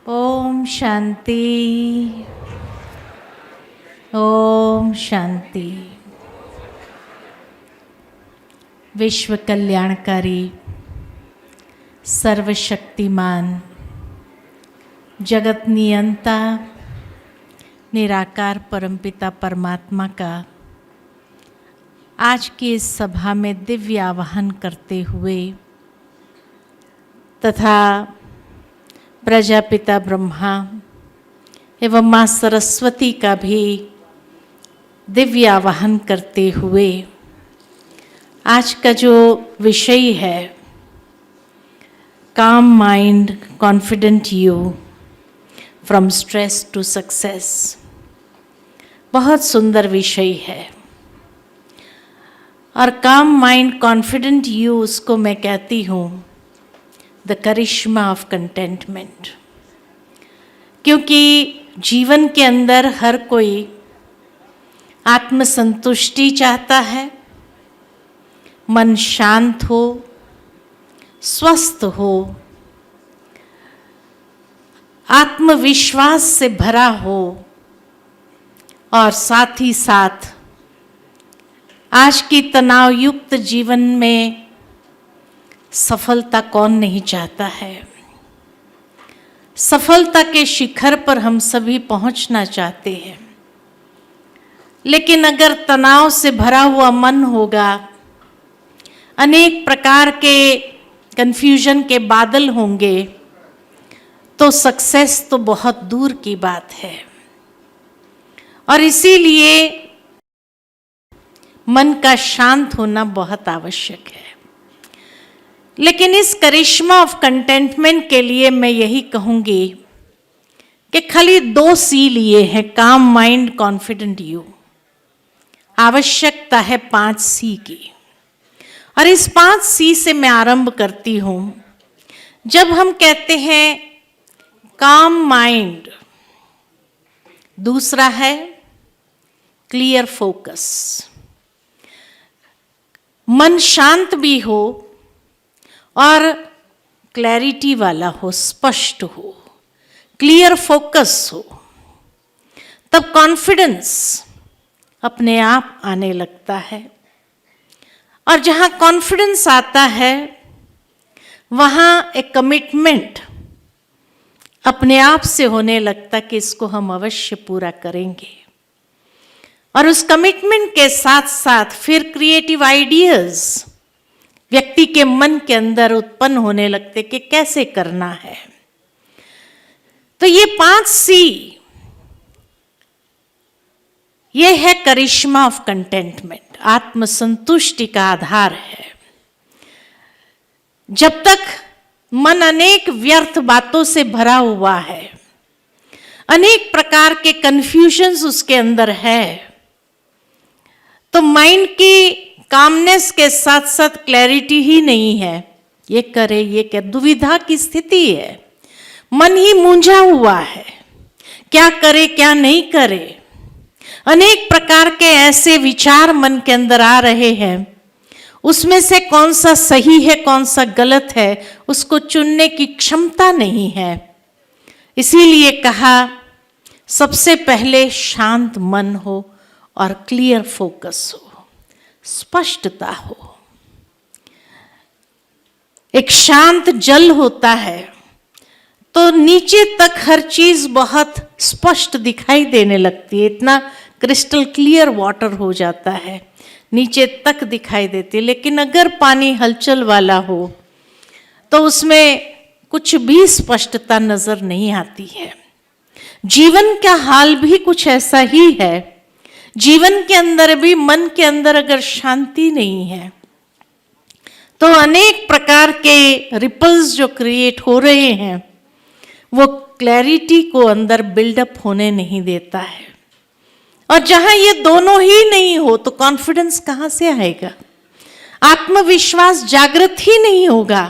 ओम शांति, ओम शांति। विश्व कल्याणकारी, सर्वशक्तिमान, जगत नियंता, निराकार परमपिता परमात्मा का आज की इस सभा में दिव्य आवाहन करते हुए तथा प्रजापिता ब्रह्मा एवं माँ सरस्वती का भी दिव्य आवाहन करते हुए आज का जो विषय है calm mind confident you from stress to success, बहुत सुंदर विषय है। और काम माइंड कॉन्फिडेंट यू, उसको मैं कहती हूँ द करिश्मा ऑफ कंटेंटमेंट, क्योंकि जीवन के अंदर हर कोई आत्मसंतुष्टि चाहता है, मन शांत हो, स्वस्थ हो, आत्मविश्वास से भरा हो, और साथ ही साथ आज की तनाव युक्त जीवन में सफलता कौन नहीं चाहता है। सफलता के शिखर पर हम सभी पहुंचना चाहते हैं, लेकिन अगर तनाव से भरा हुआ मन होगा, अनेक प्रकार के कंफ्यूजन के बादल होंगे, तो सक्सेस तो बहुत दूर की बात है। और इसीलिए मन का शांत होना बहुत आवश्यक है। लेकिन इस करिश्मा ऑफ कंटेंटमेंट के लिए मैं यही कहूंगी कि खाली 2 सी लिए हैं, काम माइंड कॉन्फिडेंट यू। आवश्यकता है 5 सी की, और इस 5 सी से मैं आरंभ करती हूं। जब हम कहते हैं काम माइंड, दूसरा है क्लियर फोकस। मन शांत भी हो और क्लैरिटी वाला हो, स्पष्ट हो, क्लियर फोकस हो, तब कॉन्फिडेंस अपने आप आने लगता है। और जहाँ कॉन्फिडेंस आता है वहाँ एक कमिटमेंट अपने आप से होने लगता कि इसको हम अवश्य पूरा करेंगे। और उस कमिटमेंट के साथ साथ फिर क्रिएटिव आइडियाज व्यक्ति के मन के अंदर उत्पन्न होने लगते कि कैसे करना है। तो ये 5 सी, ये है करिश्मा ऑफ कंटेंटमेंट, आत्मसंतुष्टि का आधार है। जब तक मन अनेक व्यर्थ बातों से भरा हुआ है, अनेक प्रकार के कंफ्यूजन्स उसके अंदर है, तो माइंड की कामनेस के साथ साथ क्लैरिटी ही नहीं है। ये करे ये करे, दुविधा की स्थिति है, मन ही मूंझा हुआ है, क्या करे क्या नहीं करे। अनेक प्रकार के ऐसे विचार मन के अंदर आ रहे हैं, उसमें से कौन सा सही है कौन सा गलत है उसको चुनने की क्षमता नहीं है। इसीलिए कहा सबसे पहले शांत मन हो और क्लियर फोकस हो, स्पष्टता हो। एक शांत जल होता है तो नीचे तक हर चीज बहुत स्पष्ट दिखाई देने लगती है, इतना क्रिस्टल क्लियर वाटर हो जाता है, नीचे तक दिखाई देती है। लेकिन अगर पानी हलचल वाला हो तो उसमें कुछ भी स्पष्टता नजर नहीं आती है। जीवन का हाल भी कुछ ऐसा ही है। जीवन के अंदर भी मन के अंदर अगर शांति नहीं है तो अनेक प्रकार के रिपल्स जो क्रिएट हो रहे हैं वो क्लैरिटी को अंदर बिल्डअप होने नहीं देता है। और जहां ये दोनों ही नहीं हो तो कॉन्फिडेंस कहां से आएगा, आत्मविश्वास जागृत ही नहीं होगा।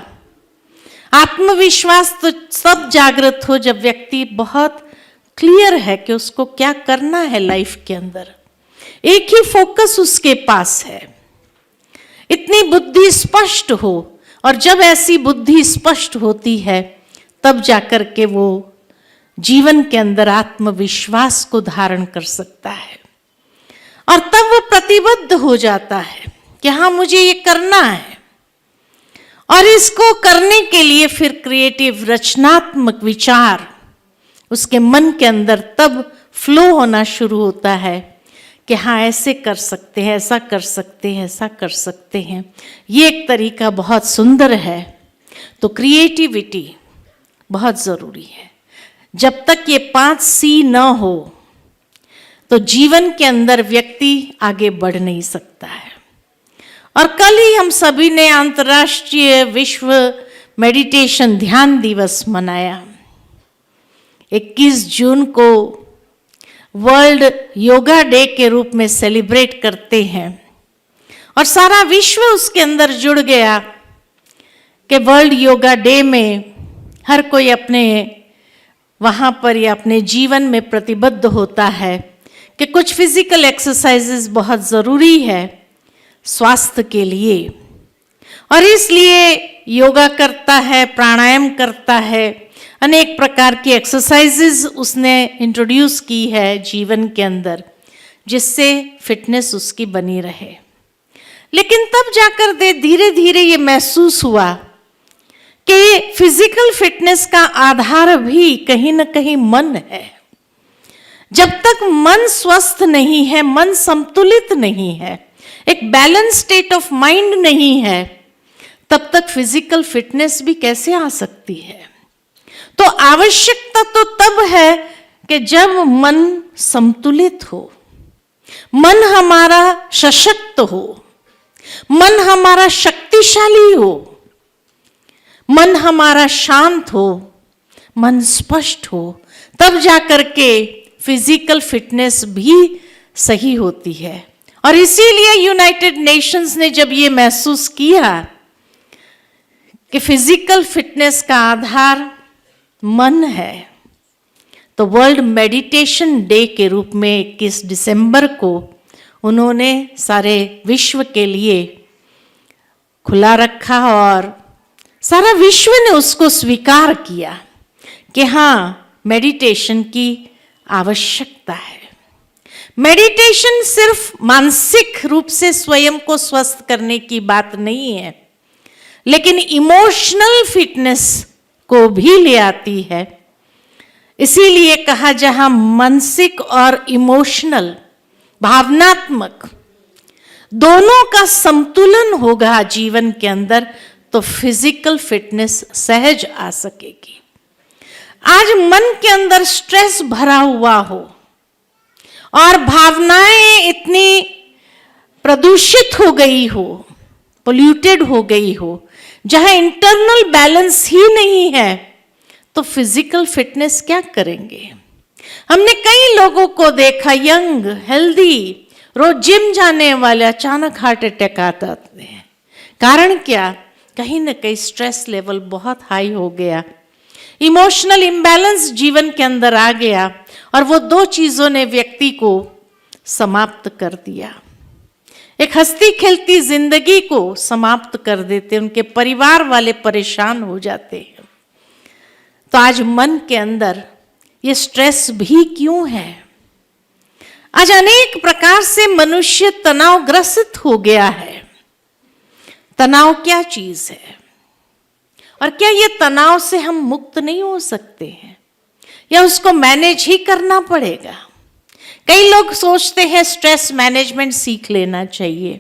आत्मविश्वास तो सब जागृत हो जब व्यक्ति बहुत क्लियर है कि उसको क्या करना है लाइफ के अंदर, एक ही फोकस उसके पास है, इतनी बुद्धि स्पष्ट हो। और जब ऐसी बुद्धि स्पष्ट होती है तब जाकर के वो जीवन के अंदर आत्मविश्वास को धारण कर सकता है और तब वो प्रतिबद्ध हो जाता है कि हाँ मुझे ये करना है। और इसको करने के लिए फिर क्रिएटिव रचनात्मक विचार उसके मन के अंदर तब फ्लो होना शुरू होता है कि हाँ ऐसे कर सकते हैं, ऐसा कर सकते हैं, ऐसा कर सकते हैं। ये एक तरीका बहुत सुंदर है। तो क्रिएटिविटी बहुत ज़रूरी है। जब तक ये 5 C न हो तो जीवन के अंदर व्यक्ति आगे बढ़ नहीं सकता है। और कल ही हम सभी ने अंतर्राष्ट्रीय विश्व मेडिटेशन ध्यान दिवस मनाया। 21 जून को वर्ल्ड योगा डे के रूप में सेलिब्रेट करते हैं और सारा विश्व उसके अंदर जुड़ गया कि वर्ल्ड योगा डे में हर कोई अपने वहाँ पर या अपने जीवन में प्रतिबद्ध होता है कि कुछ फिजिकल एक्सरसाइजेस बहुत ज़रूरी है स्वास्थ्य के लिए, और इसलिए योगा करता है, प्राणायाम करता है, अनेक प्रकार की एक्सरसाइजेस उसने इंट्रोड्यूस की है जीवन के अंदर जिससे फिटनेस उसकी बनी रहे। लेकिन तब जाकर धीरे धीरे ये महसूस हुआ कि फिजिकल फिटनेस का आधार भी कहीं ना कहीं मन है। जब तक मन स्वस्थ नहीं है, मन संतुलित नहीं है, एक बैलेंस स्टेट ऑफ माइंड नहीं है, तब तक फिजिकल फिटनेस भी कैसे आ सकती है। तो आवश्यकता तो तब है कि जब मन संतुलित हो, मन हमारा सशक्त हो, मन हमारा शक्तिशाली हो, मन हमारा शांत हो, मन स्पष्ट हो, तब जाकर के फिजिकल फिटनेस भी सही होती है। और इसीलिए यूनाइटेड नेशंस ने जब ये महसूस किया कि फिजिकल फिटनेस का आधार मन है, तो वर्ल्ड मेडिटेशन डे के रूप में 21 दिसंबर को उन्होंने सारे विश्व के लिए खुला रखा और सारा विश्व ने उसको स्वीकार किया कि हाँ मेडिटेशन की आवश्यकता है। मेडिटेशन सिर्फ मानसिक रूप से स्वयं को स्वस्थ करने की बात नहीं है, लेकिन इमोशनल फिटनेस को भी ले आती है। इसीलिए कहा जहां मानसिक और इमोशनल भावनात्मक दोनों का संतुलन होगा जीवन के अंदर, तो फिजिकल फिटनेस सहज आ सकेगी। आज मन के अंदर स्ट्रेस भरा हुआ हो और भावनाएं इतनी प्रदूषित हो गई हो, पोल्यूटेड हो गई हो, जहां इंटरनल बैलेंस ही नहीं है, तो फिजिकल फिटनेस क्या करेंगे। हमने कई लोगों को देखा यंग हेल्दी रोज जिम जाने वाले अचानक हार्ट अटैक आता है। कारण क्या? कहीं ना कहीं स्ट्रेस लेवल बहुत हाई हो गया, इमोशनल इम्बैलेंस जीवन के अंदर आ गया और वो दो चीजों ने व्यक्ति को समाप्त कर दिया। एक हंसती खेलती जिंदगी को समाप्त कर देते, उनके परिवार वाले परेशान हो जाते हैं। तो आज मन के अंदर ये स्ट्रेस भी क्यों है? आज अनेक प्रकार से मनुष्य तनावग्रसित हो गया है। तनाव क्या चीज है और क्या ये तनाव से हम मुक्त नहीं हो सकते हैं या उसको मैनेज ही करना पड़ेगा? कई लोग सोचते हैं स्ट्रेस मैनेजमेंट सीख लेना चाहिए,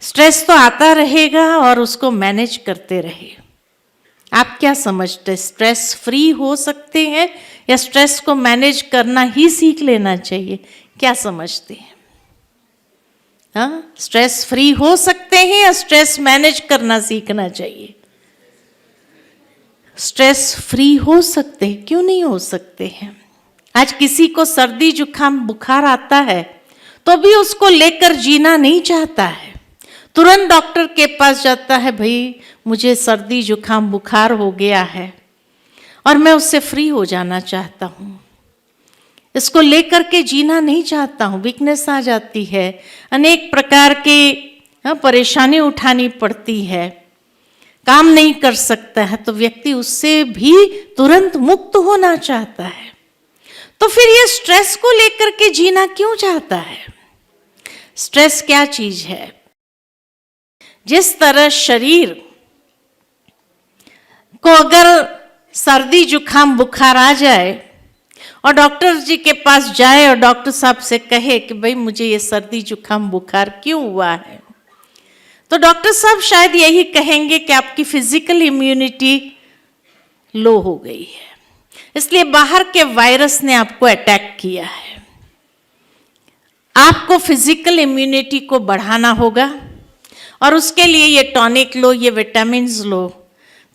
स्ट्रेस तो आता रहेगा और उसको मैनेज करते रहे। आप क्या समझते, स्ट्रेस फ्री हो सकते हैं या स्ट्रेस को मैनेज करना ही सीख लेना चाहिए? क्या समझते हैं? हाँ, स्ट्रेस फ्री हो सकते हैं या स्ट्रेस मैनेज करना सीखना चाहिए? स्ट्रेस फ्री हो सकते हैं, क्यों नहीं हो सकते हैं? आज किसी को सर्दी जुकाम बुखार आता है तो भी उसको लेकर जीना नहीं चाहता है, तुरंत डॉक्टर के पास जाता है, भाई मुझे सर्दी जुकाम बुखार हो गया है और मैं उससे फ्री हो जाना चाहता हूँ, इसको लेकर के जीना नहीं चाहता हूँ। वीकनेस आ जाती है, अनेक प्रकार के परेशानी उठानी पड़ती है। काम नहीं कर सकता है तो व्यक्ति उससे भी तुरंत मुक्त होना चाहता है। तो फिर ये स्ट्रेस को लेकर के जीना क्यों चाहता है? स्ट्रेस क्या चीज है? जिस तरह शरीर को अगर सर्दी जुकाम बुखार आ जाए और डॉक्टर जी के पास जाए और डॉक्टर साहब से कहे कि भाई मुझे ये सर्दी जुकाम बुखार क्यों हुआ है, तो डॉक्टर साहब शायद यही कहेंगे कि आपकी फिजिकल इम्यूनिटी लो हो गई है, इसलिए बाहर के वायरस ने आपको अटैक किया है। आपको फिजिकल इम्यूनिटी को बढ़ाना होगा और उसके लिए ये टॉनिक लो, ये विटामिन्स लो,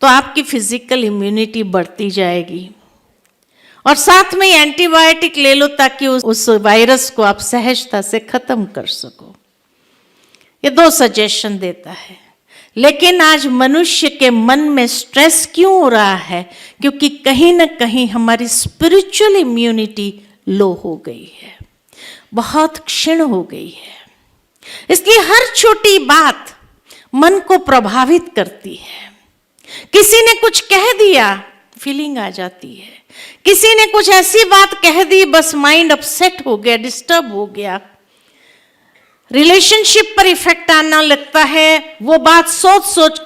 तो आपकी फिजिकल इम्यूनिटी बढ़ती जाएगी। और साथ में एंटीबायोटिक ले लो ताकि उस वायरस को आप सहजता से खत्म कर सको। ये 2 सजेशन देता है। लेकिन आज मनुष्य के मन में स्ट्रेस क्यों हो रहा है? क्योंकि कहीं ना कहीं हमारी स्पिरिचुअल इम्यूनिटी लो हो गई है, बहुत क्षीण हो गई है। इसलिए हर छोटी बात मन को प्रभावित करती है। किसी ने कुछ कह दिया, फीलिंग आ जाती है। किसी ने कुछ ऐसी बात कह दी, बस माइंड अपसेट हो गया, डिस्टर्ब हो गया। रिलेशनशिप पर इफेक्ट आना लगता है। वो बात सोच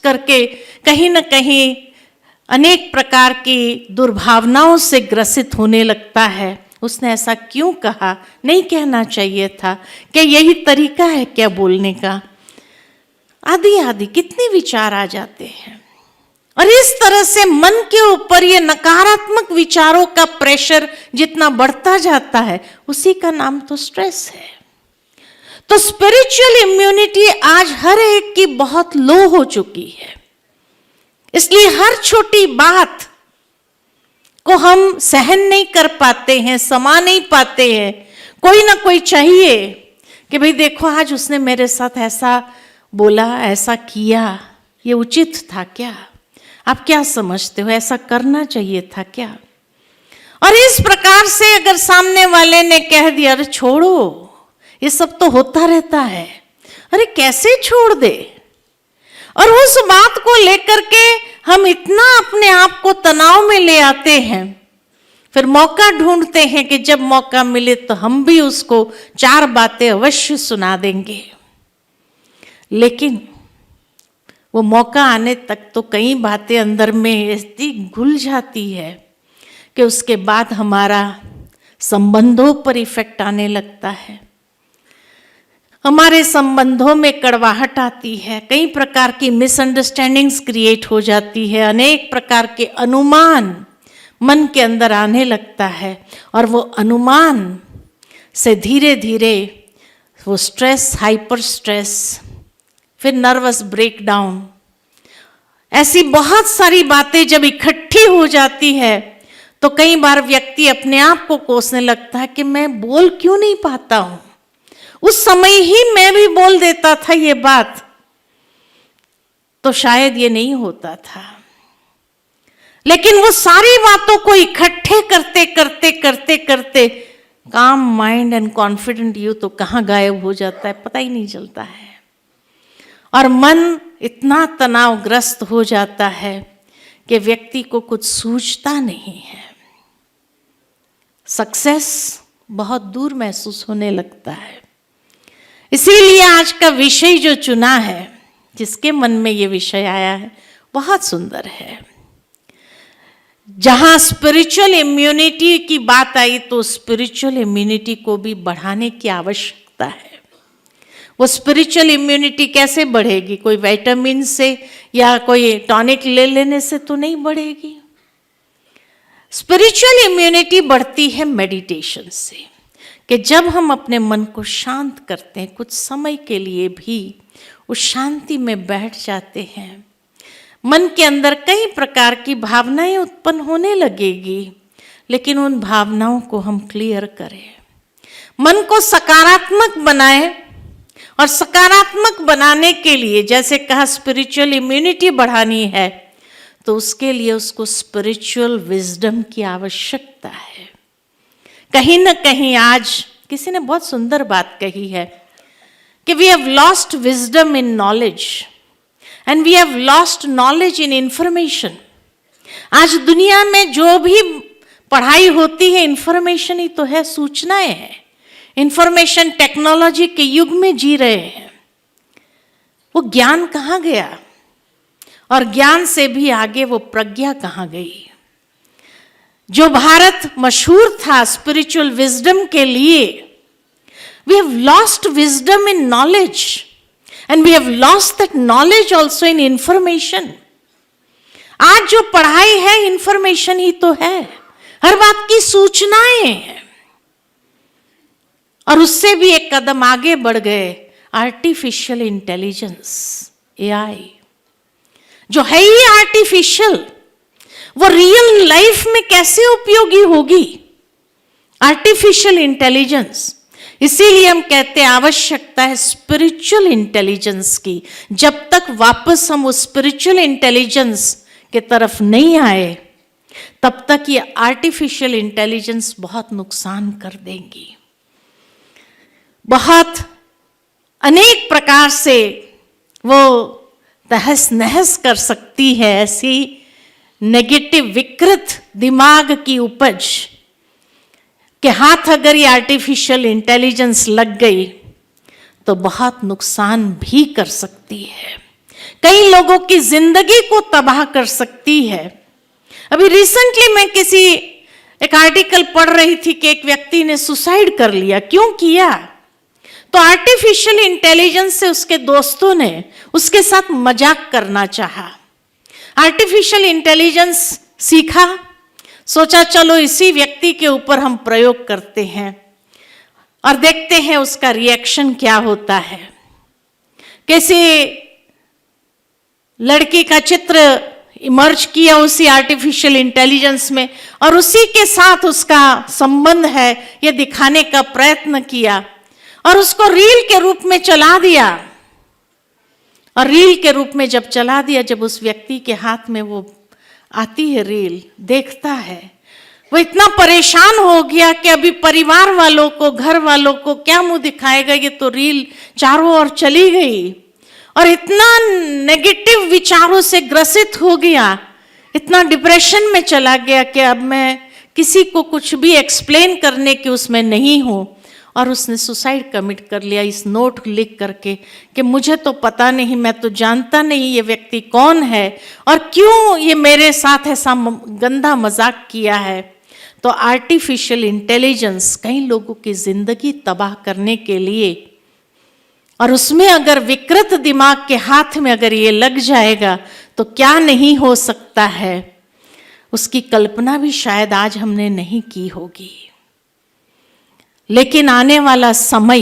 करके कहीं ना कहीं अनेक प्रकार की दुर्भावनाओं से ग्रसित होने लगता है। उसने ऐसा क्यों कहा, नहीं कहना चाहिए था, क्या यही तरीका है क्या बोलने का? आदि आदि कितने विचार आ जाते हैं। और इस तरह से मन के ऊपर ये नकारात्मक विचारों का प्रेशर जितना बढ़ता जाता है, उसी का नाम तो स्ट्रेस है। तो स्पिरिचुअल इम्यूनिटी आज हर एक की बहुत लो हो चुकी है। इसलिए हर छोटी बात को हम सहन नहीं कर पाते हैं, समा नहीं पाते हैं। कोई ना कोई चाहिए कि भाई देखो आज उसने मेरे साथ ऐसा बोला, ऐसा किया, ये उचित था क्या? आप क्या समझते हो, ऐसा करना चाहिए था क्या? और इस प्रकार से अगर सामने वाले ने कह दिया अरे छोड़ो, ये सब तो होता रहता है, अरे कैसे छोड़ दे, और उस बात को लेकर के हम इतना अपने आप को तनाव में ले आते हैं। फिर मौका ढूंढते हैं कि जब मौका मिले तो हम भी उसको 4 बातें अवश्य सुना देंगे। लेकिन वो मौका आने तक तो कई बातें अंदर में इतनी घुल जाती है कि उसके बाद हमारा संबंधों पर इफेक्ट आने लगता है। हमारे संबंधों में कड़वाहट आती है, कई प्रकार की मिसअंडरस्टैंडिंग्स क्रिएट हो जाती है, अनेक प्रकार के अनुमान मन के अंदर आने लगता है और वो अनुमान से धीरे धीरे वो स्ट्रेस, हाइपर स्ट्रेस, फिर नर्वस ब्रेकडाउन, ऐसी बहुत सारी बातें जब इकट्ठी हो जाती है तो कई बार व्यक्ति अपने आप को कोसने लगता है कि मैं बोल क्यों नहीं पाता हूं। उस समय ही मैं भी बोल देता था ये बात तो शायद ये नहीं होता था। लेकिन वो सारी बातों को इकट्ठे करते करते करते करते काम माइंड एंड कॉन्फिडेंट यू तो कहाँ गायब हो जाता है, पता ही नहीं चलता है। और मन इतना तनावग्रस्त हो जाता है कि व्यक्ति को कुछ सूझता नहीं है। सक्सेस बहुत दूर महसूस होने लगता है। इसीलिए आज का विषय जो चुना है, जिसके मन में ये विषय आया है, बहुत सुंदर है। जहां स्पिरिचुअल इम्यूनिटी की बात आई तो स्पिरिचुअल इम्यूनिटी को भी बढ़ाने की आवश्यकता है। वो स्पिरिचुअल इम्यूनिटी कैसे बढ़ेगी? कोई विटामिन से या कोई टॉनिक ले लेने से तो नहीं बढ़ेगी। स्पिरिचुअल इम्यूनिटी बढ़ती है मेडिटेशन से, कि जब हम अपने मन को शांत करते हैं, कुछ समय के लिए भी उस शांति में बैठ जाते हैं, मन के अंदर कई प्रकार की भावनाएं उत्पन्न होने लगेगी, लेकिन उन भावनाओं को हम क्लियर करें, मन को सकारात्मक बनाएं। और सकारात्मक बनाने के लिए जैसे कहा स्पिरिचुअल इम्यूनिटी बढ़ानी है, तो उसके लिए उसको स्पिरिचुअल विजडम की आवश्यकता है। कहीं ना कहीं आज किसी ने बहुत सुंदर बात कही है कि we have lost wisdom in knowledge and we have lost knowledge in information. आज दुनिया में जो भी पढ़ाई होती है इंफॉर्मेशन ही तो है, सूचनाएं हैं। इंफॉर्मेशन टेक्नोलॉजी के युग में जी रहे हैं। वो ज्ञान कहाँ गया? और ज्ञान से भी आगे वो प्रज्ञा कहाँ गई? जो भारत मशहूर था स्पिरिचुअल विजडम के लिए, we have lost wisdom in knowledge and we have lost that knowledge also in information. आज जो पढ़ाई है इंफॉर्मेशन ही तो है, हर बात की सूचनाएं हैं। और उससे भी एक कदम आगे बढ़ गए आर्टिफिशियल इंटेलिजेंस, एआई, जो है ही आर्टिफिशियल, वो रियल लाइफ में कैसे उपयोगी होगी? Artificial intelligence. इसीलिए हम कहते हैं आवश्यकता है स्पिरिचुअल इंटेलिजेंस की। जब तक वापस हम उस स्पिरिचुअल इंटेलिजेंस के तरफ नहीं आए, तब तक ये आर्टिफिशियल इंटेलिजेंस बहुत नुकसान कर देंगी। बहुत अनेक प्रकार से वो तहस नहस कर सकती है। ऐसी नेगेटिव विकृत दिमाग की उपज के हाथ अगर ये आर्टिफिशियल इंटेलिजेंस लग गई तो बहुत नुकसान भी कर सकती है, कई लोगों की जिंदगी को तबाह कर सकती है। अभी रिसेंटली मैं किसी एक आर्टिकल पढ़ रही थी कि एक व्यक्ति ने सुसाइड कर लिया। क्यों किया? तो आर्टिफिशियल इंटेलिजेंस से उसके दोस्तों ने उसके साथ मजाक करना चाहा। आर्टिफिशियल इंटेलिजेंस सीखा, सोचा चलो इसी व्यक्ति के ऊपर हम प्रयोग करते हैं और देखते हैं उसका रिएक्शन क्या होता है। किसी लड़की का चित्र इमर्ज किया उसी आर्टिफिशियल इंटेलिजेंस में और उसी के साथ उसका संबंध है ये दिखाने का प्रयत्न किया और उसको रील के रूप में चला दिया। और रील के रूप में जब चला दिया, जब उस व्यक्ति के हाथ में वो आती है रील, देखता है, वो इतना परेशान हो गया कि अभी परिवार वालों को, घर वालों को क्या मुंह दिखाएगा? ये तो रील चारों ओर चली गई और इतना नेगेटिव विचारों से ग्रसित हो गया, इतना डिप्रेशन में चला गया कि अब मैं किसी को कुछ भी एक्सप्लेन करने की उसमें नहीं हूं। और उसने सुसाइड कमिट कर लिया इस नोट लिख करके कि मुझे तो पता नहीं, मैं तो जानता नहीं ये व्यक्ति कौन है और क्यों ये मेरे साथ ऐसा गंदा मजाक किया है। तो आर्टिफिशियल इंटेलिजेंस कई लोगों की जिंदगी तबाह करने के लिए, और उसमें अगर विकृत दिमाग के हाथ में अगर ये लग जाएगा तो क्या नहीं हो सकता है, उसकी कल्पना भी शायद आज हमने नहीं की होगी। लेकिन आने वाला समय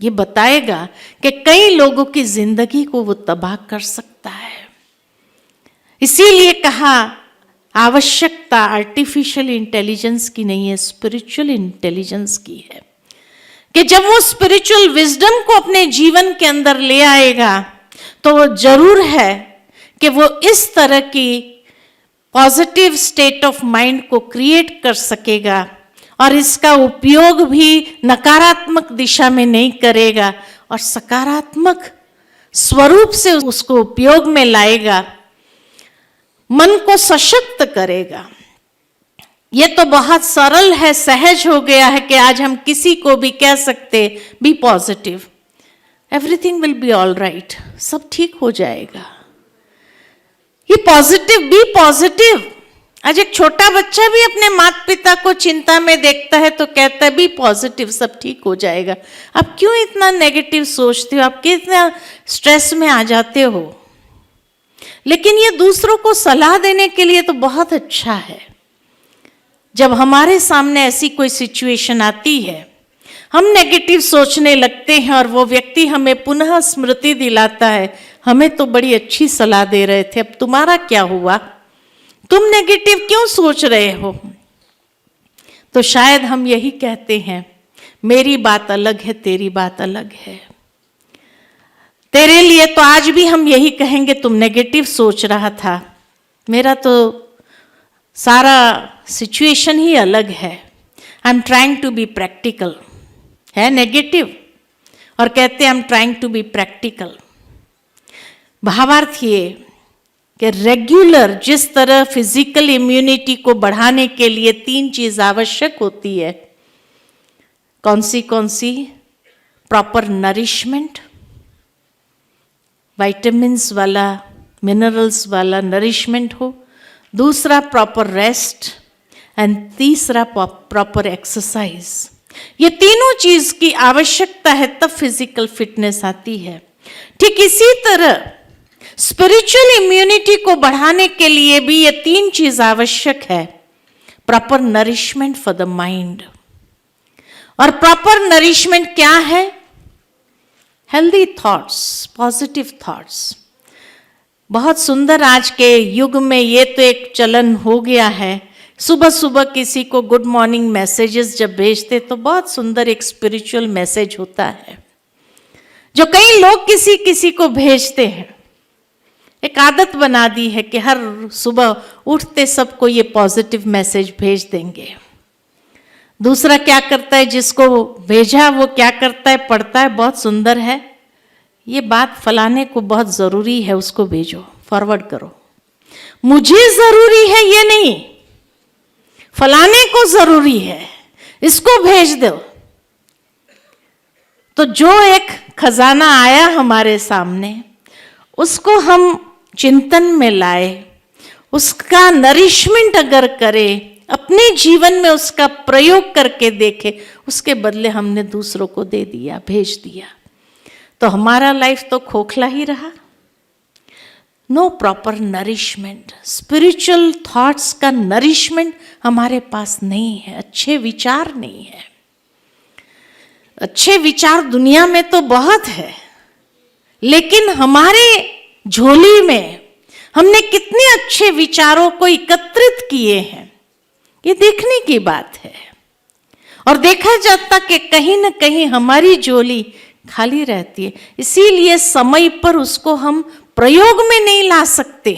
ये बताएगा कि कई लोगों की जिंदगी को वो तबाह कर सकता है। इसीलिए कहा आवश्यकता आर्टिफिशियल इंटेलिजेंस की नहीं है, स्पिरिचुअल इंटेलिजेंस की है। कि जब वो स्पिरिचुअल विजडम को अपने जीवन के अंदर ले आएगा तो वो जरूर है कि वो इस तरह की पॉजिटिव स्टेट ऑफ माइंड को क्रिएट कर सकेगा और इसका उपयोग भी नकारात्मक दिशा में नहीं करेगा और सकारात्मक स्वरूप से उसको उपयोग में लाएगा, मन को सशक्त करेगा। ये तो बहुत सरल है, सहज हो गया है कि आज हम किसी को भी कह सकते be positive, everything will be all right, सब ठीक हो जाएगा। ये पॉजिटिव, बी पॉजिटिव। आज एक छोटा बच्चा भी अपने माता पिता को चिंता में देखता है तो कहता है बी पॉजिटिव, सब ठीक हो जाएगा। आप क्यों इतना नेगेटिव सोचते हो? आप कितना स्ट्रेस में आ जाते हो? लेकिन ये दूसरों को सलाह देने के लिए तो बहुत अच्छा है। जब हमारे सामने ऐसी कोई सिचुएशन आती है, हम नेगेटिव सोचने लगते हैं और वो व्यक्ति हमें पुनः स्मृति दिलाता है, हमें तो बड़ी अच्छी सलाह दे रहे थे, अब तुम्हारा क्या हुआ, तुम नेगेटिव क्यों सोच रहे हो? तो शायद हम यही कहते हैं, मेरी बात अलग है, तेरी बात अलग है। तेरे लिए तो आज भी हम यही कहेंगे तुम नेगेटिव सोच रहा था, मेरा तो सारा सिचुएशन ही अलग है। I am trying to be practical, है नेगेटिव और कहते हैं I am trying to be practical. भावार्थ ये कि रेगुलर जिस तरह फिजिकल इम्यूनिटी को बढ़ाने के लिए 3 चीज आवश्यक होती है, कौन सी? प्रॉपर नरिशमेंट, विटामिन्स वाला, मिनरल्स वाला नरिशमेंट हो, दूसरा प्रॉपर रेस्ट एंड तीसरा प्रॉपर एक्सरसाइज। ये तीनों चीज की आवश्यकता है, तब फिजिकल फिटनेस आती है। ठीक इसी तरह स्पिरिचुअल इम्यूनिटी को बढ़ाने के लिए भी ये 3 चीज आवश्यक है। Proper nourishment for the mind, और प्रॉपर नरिशमेंट क्या है? Healthy thoughts, positive thoughts. बहुत सुंदर आज के युग में ये तो एक चलन हो गया है, सुबह सुबह किसी को गुड मॉर्निंग मैसेजेस जब भेजते तो बहुत सुंदर एक स्पिरिचुअल मैसेज होता है, जो कई लोग किसी किसी को भेजते हैं। एक आदत बना दी है कि हर सुबह उठते सबको ये पॉजिटिव मैसेज भेज देंगे। दूसरा क्या करता है, जिसको भेजा वो क्या करता है, पढ़ता है, बहुत सुंदर है, ये बात फलाने को बहुत जरूरी है, उसको भेजो, फॉरवर्ड करो। मुझे जरूरी है ये नहीं, फलाने को जरूरी है, इसको भेज दो। तो जो एक खजाना आया हमारे सामने, उसको हम चिंतन में लाए, उसका नरिशमेंट अगर करें, अपने जीवन में उसका प्रयोग करके देखें, उसके बदले हमने दूसरों को दे दिया, भेज दिया, तो हमारा लाइफ तो खोखला ही रहा। No proper nourishment, spiritual thoughts का नरिशमेंट हमारे पास नहीं है, अच्छे विचार नहीं है। अच्छे विचार दुनिया में तो बहुत है, लेकिन हमारे झोली में हमने कितने अच्छे विचारों को एकत्रित किए हैं, ये देखने की बात है। और देखा जाता कि कहीं ना कहीं हमारी झोली खाली रहती है, इसीलिए समय पर उसको हम प्रयोग में नहीं ला सकते।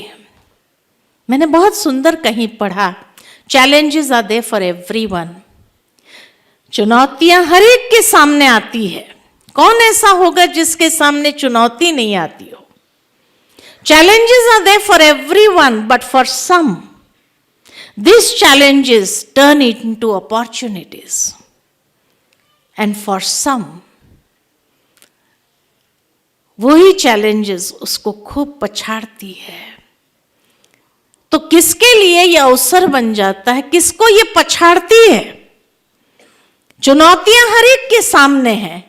मैंने बहुत सुंदर कहीं पढ़ा, challenges are there for everyone. चुनौतियां हर एक के सामने आती है, कौन ऐसा होगा जिसके सामने चुनौती नहीं आती हो? Challenges are there for everyone, but for some, these challenges turn into opportunities. And for some, वही challenges उसको खूब पछाड़ती है। तो किसके लिए ये अवसर बन जाता है, किसको ये पछाड़ती है? चुनौतियां हर एक के सामने हैं,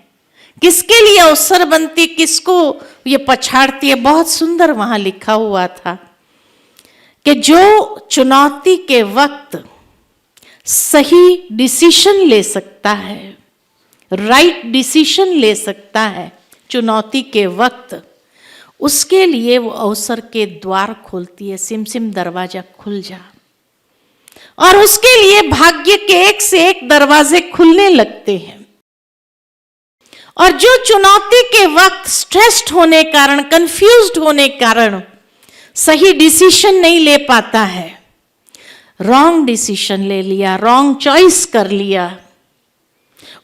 किसके लिए अवसर बनती, किसको ये पछाड़ती है? बहुत सुंदर वहां लिखा हुआ था कि जो चुनौती के वक्त सही डिसीजन ले सकता है, राइट डिसीजन ले सकता है चुनौती के वक्त, उसके लिए वो अवसर के द्वार खोलती है। सिम सिम दरवाजा खुल जा, और उसके लिए भाग्य के एक से एक दरवाजे खुलने लगते हैं। और जो चुनौती के वक्त स्ट्रेस्ड होने कारण, कंफ्यूज्ड होने कारण सही डिसीजन नहीं ले पाता है, रॉन्ग डिसीजन ले लिया, रॉन्ग चॉइस कर लिया,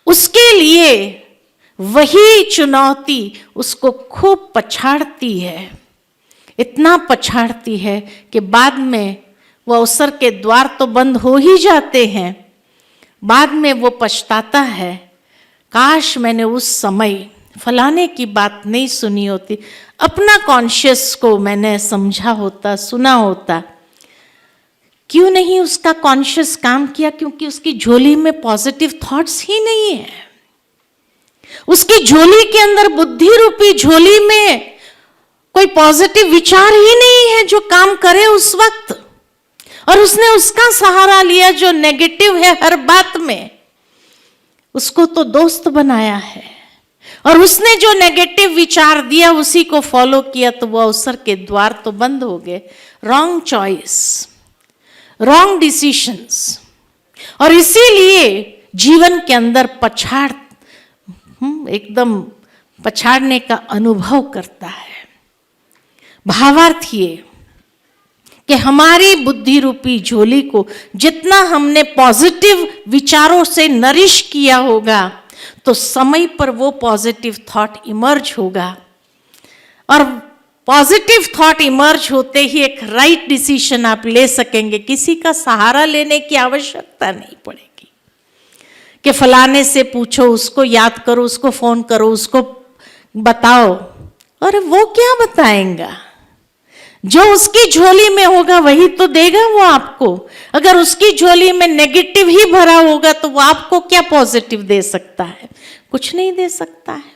उसके लिए वही चुनौती उसको खूब पछाड़ती है। इतना पछाड़ती है कि बाद में वो अवसर के द्वार तो बंद हो ही जाते हैं, बाद में वो पछताता है, काश मैंने उस समय फलाने की बात नहीं सुनी होती, अपना कॉन्शियस को मैंने समझा होता, सुना होता। क्यों नहीं उसका कॉन्शियस काम किया? क्योंकि उसकी झोली में पॉजिटिव थॉट्स ही नहीं है। उसकी झोली के अंदर, बुद्धि रूपी झोली में कोई पॉजिटिव विचार ही नहीं है जो काम करे उस वक्त, और उसने उसका सहारा लिया जो नेगेटिव है हर बात में, उसको तो दोस्त बनाया है, और उसने जो नेगेटिव विचार दिया उसी को फॉलो किया, तो वो अवसर के द्वार तो बंद हो गए। रॉन्ग चॉइस, रॉन्ग डिसीजंस, और इसीलिए जीवन के अंदर एकदम पछाड़ने का अनुभव करता है। भावार्थ ये कि हमारी बुद्धि रूपी झोली को जितना हमने पॉजिटिव विचारों से नरिश किया होगा, तो समय पर वो पॉजिटिव थॉट इमर्ज होगा, और पॉजिटिव थॉट इमर्ज होते ही एक राइट डिसीजन आप ले सकेंगे। किसी का सहारा लेने की आवश्यकता नहीं पड़ेगी कि फलाने से पूछो, उसको याद करो, उसको फोन करो, उसको बताओ। और वो क्या बताएगा? जो उसकी झोली में होगा वही तो देगा वो आपको। अगर उसकी झोली में नेगेटिव ही भरा होगा तो वो आपको क्या पॉजिटिव दे सकता है? कुछ नहीं दे सकता है।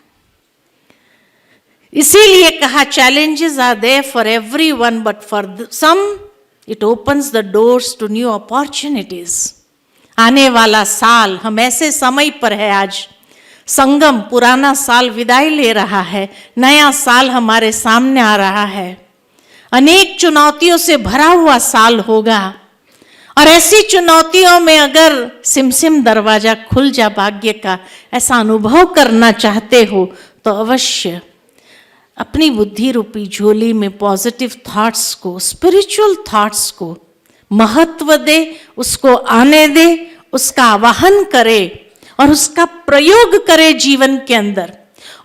इसीलिए कहा challenges are there for everyone but for some it opens the doors to new opportunities. आने वाला साल, हम ऐसे समय पर है आज, संगम, पुराना साल विदाई ले रहा है, नया साल हमारे सामने आ रहा है। अनेक चुनौतियों से भरा हुआ साल होगा और ऐसी चुनौतियों में अगर सिमसिम दरवाजा खुल जा भाग्य का, ऐसा अनुभव करना चाहते हो तो अवश्य अपनी बुद्धि रूपी झोली में पॉजिटिव थॉट्स को, स्पिरिचुअल थॉट्स को महत्व दे, उसको आने दे, उसका आवाहन करे और उसका प्रयोग करे जीवन के अंदर।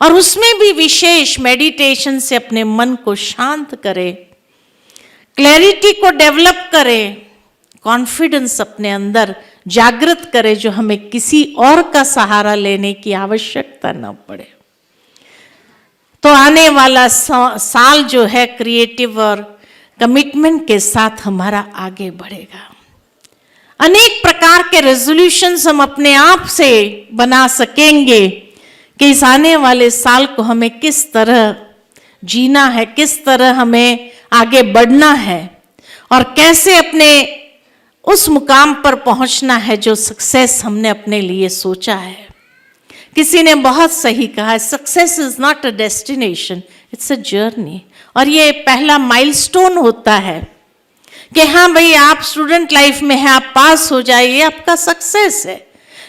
और उसमें भी विशेष मेडिटेशन से अपने मन को शांत करे, क्लैरिटी को डेवलप करे, कॉन्फिडेंस अपने अंदर जागृत करे, जो हमें किसी और का सहारा लेने की आवश्यकता न पड़े। तो आने वाला साल जो है क्रिएटिव और कमिटमेंट के साथ हमारा आगे बढ़ेगा। अनेक प्रकार के रेजोल्यूशंस हम अपने आप से बना सकेंगे कि इस आने वाले साल को हमें किस तरह जीना है, किस तरह हमें आगे बढ़ना है और कैसे अपने उस मुकाम पर पहुंचना है जो सक्सेस हमने अपने लिए सोचा है। किसी ने बहुत सही कहा, success is not a destination, it's a journey. और ये पहला माइलस्टोन होता है कि हाँ भाई, आप स्टूडेंट लाइफ में हैं, आप पास हो जाइए, आपका सक्सेस है।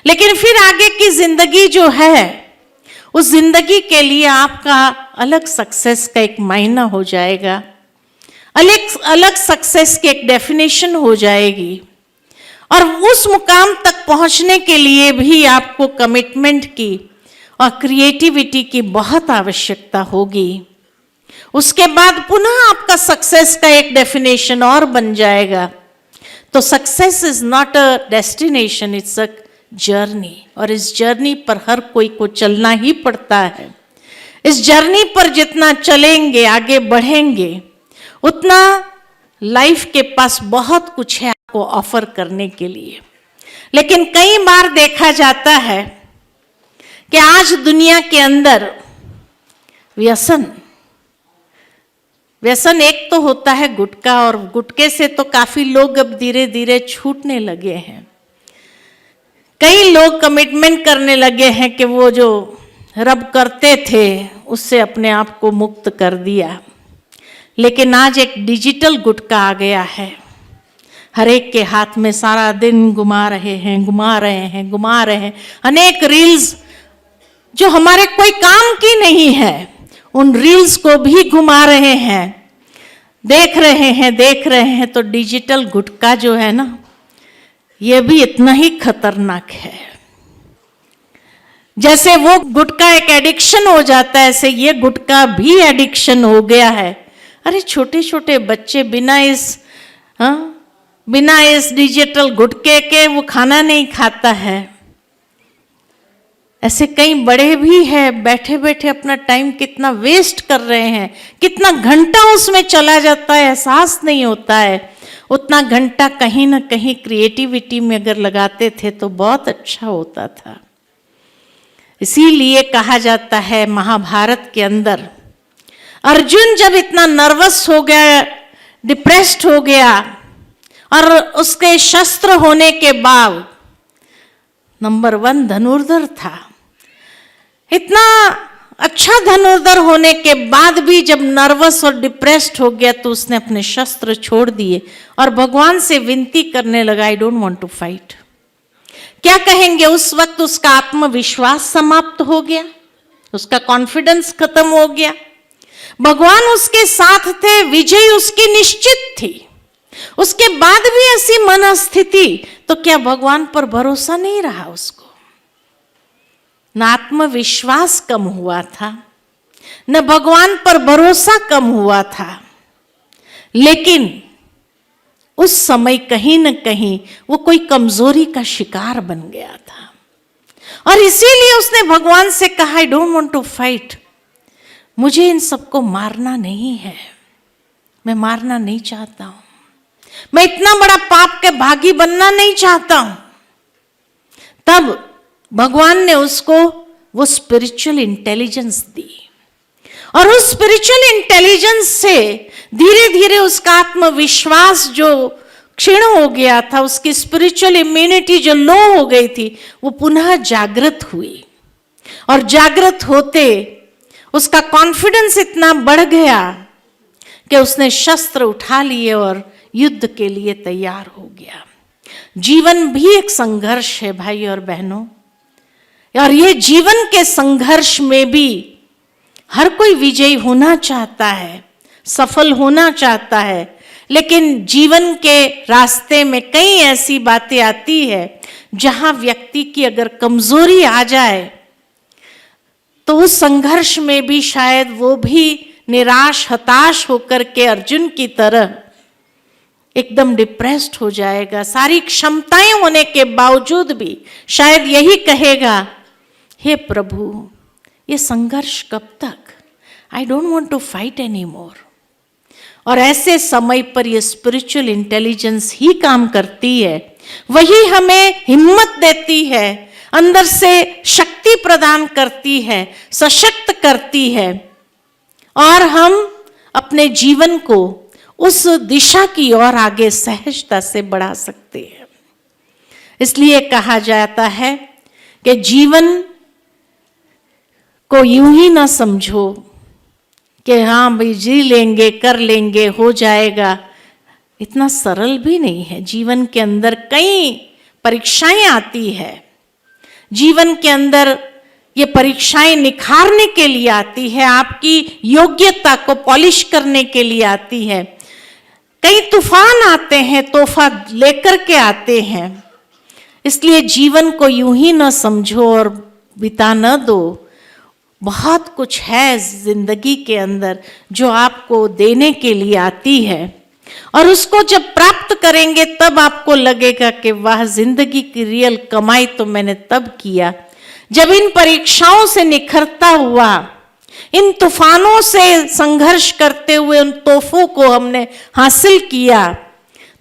लेकिन फिर आगे की जिंदगी जो है, उस जिंदगी के लिए आपका अलग सक्सेस का एक मायना हो जाएगा, अलग अलग सक्सेस की एक डेफिनेशन हो जाएगी। और उस मुकाम तक पहुंचने के लिए भी आपको कमिटमेंट की और क्रिएटिविटी की बहुत आवश्यकता होगी। उसके बाद पुनः आपका सक्सेस का एक डेफिनेशन और बन जाएगा। तो success is not a destination, it's a journey. और इस जर्नी पर हर कोई को चलना ही पड़ता है। इस जर्नी पर जितना चलेंगे, आगे बढ़ेंगे, उतना लाइफ के पास बहुत कुछ है आपको ऑफर करने के लिए। लेकिन कई बार देखा जाता है कि आज दुनिया के अंदर व्यसन एक तो होता है गुटखा, और गुटखे से तो काफी लोग अब धीरे धीरे छूटने लगे हैं। कई लोग कमिटमेंट करने लगे हैं कि वो जो रब करते थे उससे अपने आप को मुक्त कर दिया। लेकिन आज एक डिजिटल गुटखा आ गया है, हर एक के हाथ में, सारा दिन घुमा रहे हैं अनेक रील्स जो हमारे कोई काम की नहीं है, उन रील्स को भी घुमा रहे हैं, देख रहे हैं। तो डिजिटल गुटखा जो है ना, ये भी इतना ही खतरनाक है। जैसे वो गुटखा एक एडिक्शन हो जाता है, ऐसे ये गुटखा भी एडिक्शन हो गया है। अरे छोटे छोटे बच्चे बिना इस डिजिटल गुटखे के वो खाना नहीं खाता है। ऐसे कई बड़े भी हैं, बैठे बैठे अपना टाइम कितना वेस्ट कर रहे हैं, कितना घंटा उसमें चला जाता है, एहसास नहीं होता है। उतना घंटा कहीं ना कहीं क्रिएटिविटी में अगर लगाते थे तो बहुत अच्छा होता था। इसीलिए कहा जाता है महाभारत के अंदर, अर्जुन जब इतना नर्वस हो गया, डिप्रेस्ड हो गया, और उसके शस्त्र होने के बाद नंबर 1 धनुर्धर था, इतना अच्छा धनुर्धर होने के बाद भी जब नर्वस और डिप्रेस्ड हो गया तो उसने अपने शस्त्र छोड़ दिए और भगवान से विनती करने लगा, I don't want to fight. क्या कहेंगे, उस वक्त उसका आत्मविश्वास समाप्त हो गया, उसका कॉन्फिडेंस खत्म हो गया। भगवान उसके साथ थे, विजय उसकी निश्चित थी। उसके बाद भी ऐसी मनस्थिति, तो क्या भगवान पर भरोसा नहीं रहा उसको? ना आत्मविश्वास कम हुआ था, न भगवान पर भरोसा कम हुआ था, लेकिन उस समय कहीं न कहीं वो कोई कमजोरी का शिकार बन गया था और इसीलिए उसने भगवान से कहा, I don't want to fight, मुझे इन सबको मारना नहीं है, मैं मारना नहीं चाहता हूं, मैं इतना बड़ा पाप के भागी बनना नहीं चाहता हूं। तब भगवान ने उसको वो स्पिरिचुअल इंटेलिजेंस दी और उस स्पिरिचुअल इंटेलिजेंस से धीरे धीरे उसका आत्मविश्वास जो क्षीण हो गया था, उसकी स्पिरिचुअल इम्यूनिटी जो लो हो गई थी, वो पुनः जागृत हुई और जागृत होते उसका कॉन्फिडेंस इतना बढ़ गया कि उसने शस्त्र उठा लिए और युद्ध के लिए तैयार हो गया। जीवन भी एक संघर्ष है भाई और बहनों, और ये जीवन के संघर्ष में भी हर कोई विजयी होना चाहता है, सफल होना चाहता है, लेकिन जीवन के रास्ते में कई ऐसी बातें आती है जहां व्यक्ति की अगर कमजोरी आ जाए तो उस संघर्ष में भी शायद वो भी निराश हताश होकर के अर्जुन की तरह एकदम डिप्रेस्ड हो जाएगा। सारी क्षमताएं होने के बावजूद भी शायद यही कहेगा, हे प्रभु ये संघर्ष कब तक, I don't want to fight any more. और ऐसे समय पर ये स्पिरिचुअल इंटेलिजेंस ही काम करती है, वही हमें हिम्मत देती है, अंदर से शक्ति प्रदान करती है, सशक्त करती है और हम अपने जीवन को उस दिशा की ओर आगे सहजता से बढ़ा सकते हैं। इसलिए कहा जाता है कि जीवन को यूं ही ना समझो कि हाँ भाई जी लेंगे, कर लेंगे, हो जाएगा। इतना सरल भी नहीं है। जीवन के अंदर कई परीक्षाएं आती है, जीवन के अंदर ये परीक्षाएं निखारने के लिए आती है, आपकी योग्यता को पॉलिश करने के लिए आती है। कई तूफान आते हैं, तोहफा लेकर के आते हैं। इसलिए जीवन को यूं ही ना समझो और बिता न दो। बहुत कुछ है जिंदगी के अंदर जो आपको देने के लिए आती है, और उसको जब प्राप्त करेंगे तब आपको लगेगा कि वाह, जिंदगी की रियल कमाई तो मैंने तब किया जब इन परीक्षाओं से निखरता हुआ, इन तूफानों से संघर्ष करते हुए उन तोहफों को हमने हासिल किया,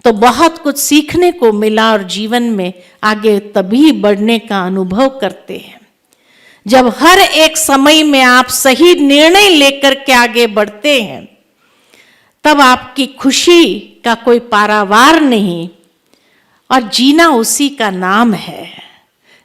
तो बहुत कुछ सीखने को मिला और जीवन में आगे तभी बढ़ने का अनुभव करते हैं जब हर एक समय में आप सही निर्णय लेकर के आगे बढ़ते हैं। तब आपकी खुशी का कोई पारावार नहीं, और जीना उसी का नाम है।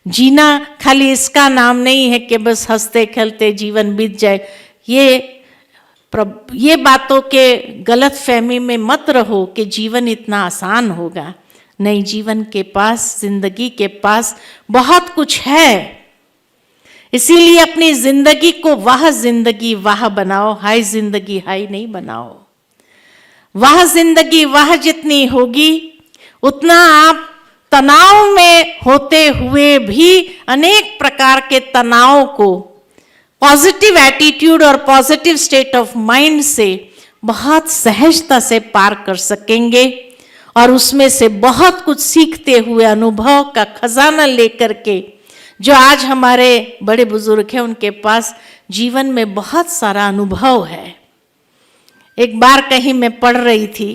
जीना खाली इसका नाम नहीं है कि बस हंसते खेलते जीवन बीत जाए। ये बातों के गलत फहमी में मत रहो कि जीवन इतना आसान होगा। नहीं, जीवन के पास, जिंदगी के पास बहुत कुछ है। इसीलिए अपनी जिंदगी को वाह जिंदगी वाह बनाओ, हाय जिंदगी हाय नहीं बनाओ। वाह जिंदगी वाह जितनी होगी उतना आप तनाव में होते हुए भी अनेक प्रकार के तनाव को पॉजिटिव एटीट्यूड और पॉजिटिव स्टेट ऑफ माइंड से बहुत सहजता से पार कर सकेंगे, और उसमें से बहुत कुछ सीखते हुए अनुभव का खजाना लेकर के, जो आज हमारे बड़े बुजुर्ग हैं उनके पास जीवन में बहुत सारा अनुभव है। एक बार कहीं मैं पढ़ रही थी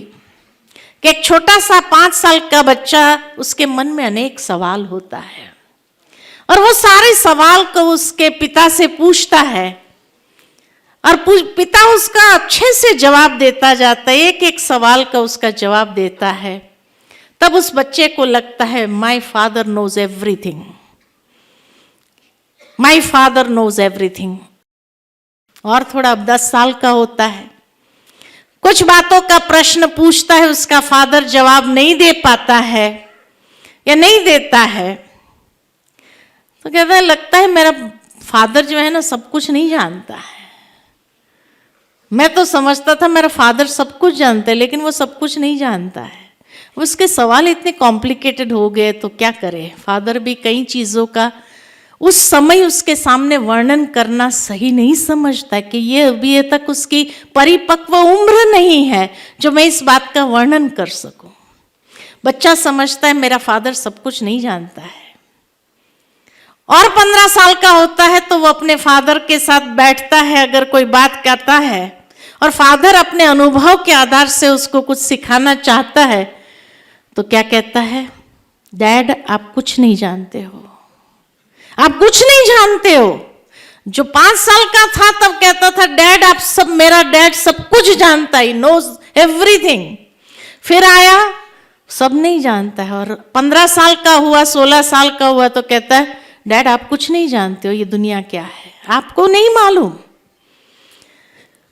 कि एक छोटा सा 5 साल का बच्चा, उसके मन में अनेक सवाल होता है और वो सारे सवाल को उसके पिता से पूछता है और पिता उसका अच्छे से जवाब देता जाता है, एक एक सवाल का उसका जवाब देता है। तब उस बच्चे को लगता है my father knows everything, my father knows everything. और थोड़ा अब 10 साल का होता है, कुछ बातों का प्रश्न पूछता है, उसका फादर जवाब नहीं दे पाता है या नहीं देता है, तो कहता है लगता है मेरा फादर जो है ना सब कुछ नहीं जानता है। मैं तो समझता था मेरा फादर सब कुछ जानता है, लेकिन वो सब कुछ नहीं जानता है। उसके सवाल इतने कॉम्प्लिकेटेड हो गए तो क्या करे। फादर भी कई चीज़ों का उस समय उसके सामने वर्णन करना सही नहीं समझता कि ये अभी तक उसकी परिपक्व उम्र नहीं है जो मैं इस बात का वर्णन कर सकूं। बच्चा समझता है मेरा फादर सब कुछ नहीं जानता है, और 15 साल का होता है तो वो अपने फादर के साथ बैठता है, अगर कोई बात करता है और फादर अपने अनुभव के आधार से उसको कुछ सिखाना चाहता है तो क्या कहता है, डैड आप कुछ नहीं जानते हो, आप कुछ नहीं जानते हो। जो 5 साल का था तब कहता था डैड आप सब, मेरा डैड सब कुछ जानता है, नोज एवरीथिंग। फिर आया सब नहीं जानता है, और 15 साल का हुआ, 16 साल का हुआ तो कहता है डैड आप कुछ नहीं जानते हो, ये दुनिया क्या है आपको नहीं मालूम।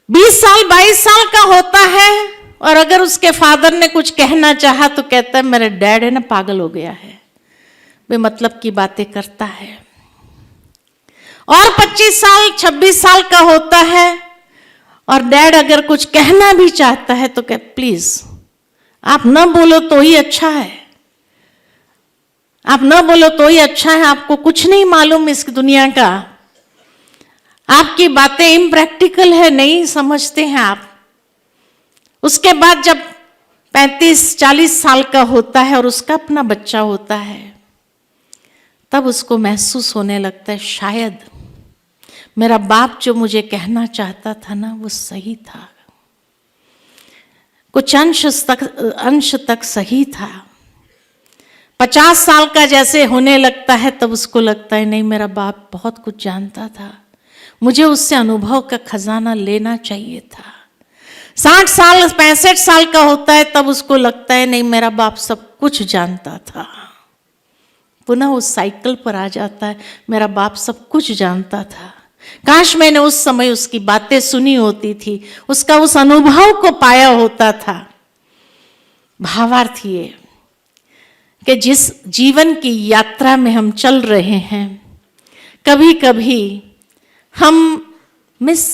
20 साल 22 साल का होता है और अगर उसके फादर ने कुछ कहना चाहा तो कहता है मेरा डैड है ना पागल हो गया है, बेमतलब की बातें करता है। और 25 साल 26 साल का होता है और डैड अगर कुछ कहना भी चाहता है तो कह प्लीज आप न बोलो तो ही अच्छा है, आप न बोलो तो ही अच्छा है, आपको कुछ नहीं मालूम इस दुनिया का, आपकी बातें इम्प्रैक्टिकल है, नहीं समझते हैं आप। उसके बाद जब 35-40 साल का होता है और उसका अपना बच्चा होता है तब उसको महसूस होने लगता है शायद मेरा बाप जो मुझे कहना चाहता था ना वो सही था, कुछ अंश तक सही था। 50 साल का जैसे होने लगता है तब उसको लगता है नहीं मेरा बाप बहुत कुछ जानता था, मुझे उससे अनुभव का खजाना लेना चाहिए था। 60 साल 65 साल का होता है तब उसको लगता है नहीं मेरा बाप सब कुछ जानता था। पुनः उस साइकिल पर आ जाता है, मेरा बाप सब कुछ जानता था, काश मैंने उस समय उसकी बातें सुनी होती थी, उसका उस अनुभव को पाया होता था। भावार्थ ये कि जिस जीवन की यात्रा में हम चल रहे हैं कभी कभी हम मिस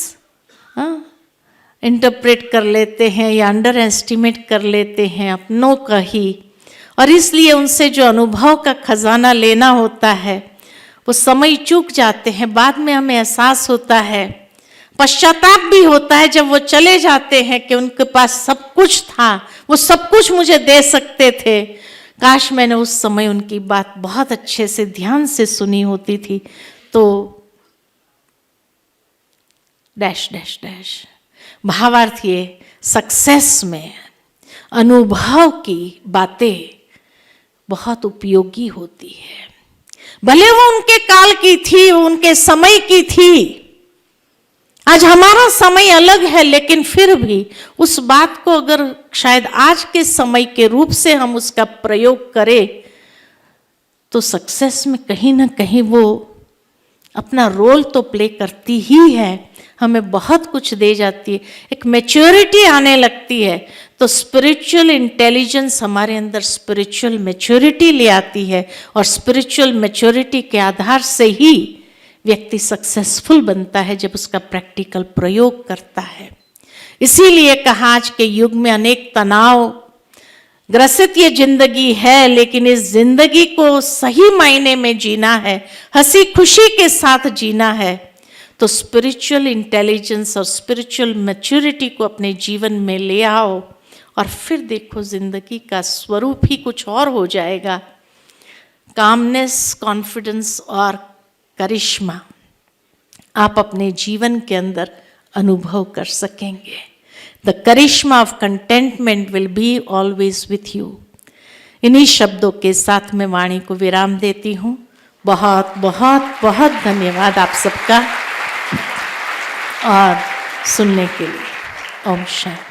इंटरप्रेट कर लेते हैं या अंडर एस्टिमेट कर लेते हैं अपनों का ही, और इसलिए उनसे जो अनुभव का खजाना लेना होता है वो समय चूक जाते हैं। बाद में हमें एहसास होता है, पश्चाताप भी होता है जब वो चले जाते हैं कि उनके पास सब कुछ था, वो सब कुछ मुझे दे सकते थे, काश मैंने उस समय उनकी बात बहुत अच्छे से ध्यान से सुनी होती थी तो डैश डैश डैश। भावार्थ ये सक्सेस में अनुभव की बातें बहुत उपयोगी होती है, भले वो उनके काल की थी, उनके समय की थी। आज हमारा समय अलग है लेकिन फिर भी उस बात को अगर शायद आज के समय के रूप से हम उसका प्रयोग करें तो सक्सेस में कहीं ना कहीं वो अपना रोल तो प्ले करती ही है, हमें बहुत कुछ दे जाती है, एक मैच्योरिटी आने लगती है तो स्पिरिचुअल इंटेलिजेंस हमारे अंदर स्पिरिचुअल मैच्योरिटी ले आती है, और स्पिरिचुअल मैच्योरिटी के आधार से ही व्यक्ति सक्सेसफुल बनता है जब उसका प्रैक्टिकल प्रयोग करता है। इसीलिए कहा आज के युग में अनेक तनाव ग्रसित ये जिंदगी है, लेकिन इस जिंदगी को सही मायने में जीना है, हंसी खुशी के साथ जीना है, तो स्पिरिचुअल इंटेलिजेंस और स्पिरिचुअल मैच्योरिटी को अपने जीवन में ले आओ और फिर देखो जिंदगी का स्वरूप ही कुछ और हो जाएगा। कामनेस, कॉन्फिडेंस और करिश्मा आप अपने जीवन के अंदर अनुभव कर सकेंगे। The charisma of contentment will be always with you. इन्हीं शब्दों के साथ मैं वाणी को विराम देती हूँ। बहुत बहुत बहुत धन्यवाद आप सबका और सुनने के लिए। ओम शांति।